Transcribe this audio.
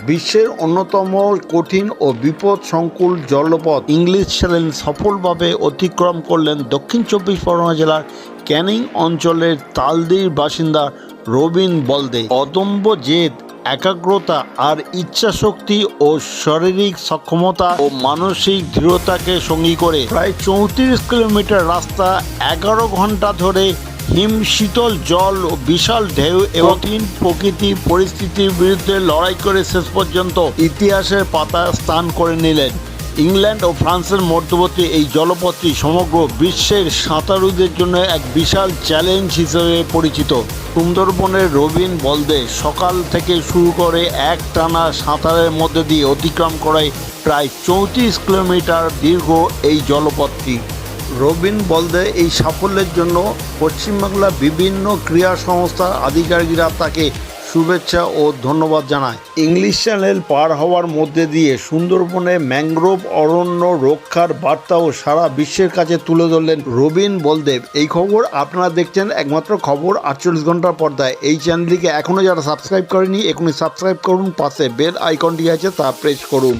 বিশ্বের অন্যতম কঠিন ও বিপদসংকুল জলপথ ইংলিশ চ্যানেল সফলভাবে অতিক্রম করলেন দক্ষিণ চব্বিশ পরগনা জেলার ক্যানিং অঞ্চলের তালদির বাসিন্দা রবিন বলদে। অদম্য জেদ, একাগ্রতা আর ইচ্ছাশক্তি ও শারীরিক সক্ষমতা ও মানসিক দৃঢ়তাকে সঙ্গী করে প্রায় 34 কিলোমিটার রাস্তা 11 ঘন্টা ধরে হিম শীতল জল ও বিশাল ঢেউ এবং প্রকৃতির পরিস্থিতির বিরুদ্ধে লড়াই করে শেষ পর্যন্ত ইতিহাসের পাতায় স্থান করে নিলেন। ইংল্যান্ড ও ফ্রান্সের মধ্যবর্তী এই জলপথটি সমগ্র বিশ্বের সাঁতারুদের জন্য এক বিশাল চ্যালেঞ্জ হিসেবে পরিচিত। সুন্দরবনের রবিন বলদে সকাল থেকে শুরু করে একটানা সাঁতারের মধ্যে দিয়ে অতিক্রম করায় প্রায় 34 কিলোমিটার দীর্ঘ এই জলপথটি। রবিন বলদে এই সাফল্যের জন্য পশ্চিমবাংলার বিভিন্ন ক্রীড়া সংস্থার আধিকারিকরা তাকে শুভেচ্ছা ও ধন্যবাদ জানায়। ইংলিশ চ্যানেল পার হওয়ার মধ্যে দিয়ে সুন্দরবনে ম্যানগ্রোভ অরণ্য রক্ষার বার্তাও সারা বিশ্বের কাছে তুলে ধরলেন রবিন বলদেব। এই খবর আপনারা দেখছেন একমাত্র খবর 48 ঘন্টার পর্দায়। এই চ্যানেলটিকে এখনও যারা সাবস্ক্রাইব করেনি এখনই সাবস্ক্রাইব করুন, পাশে বেল আইকনটি আছে তা প্রেস করুন।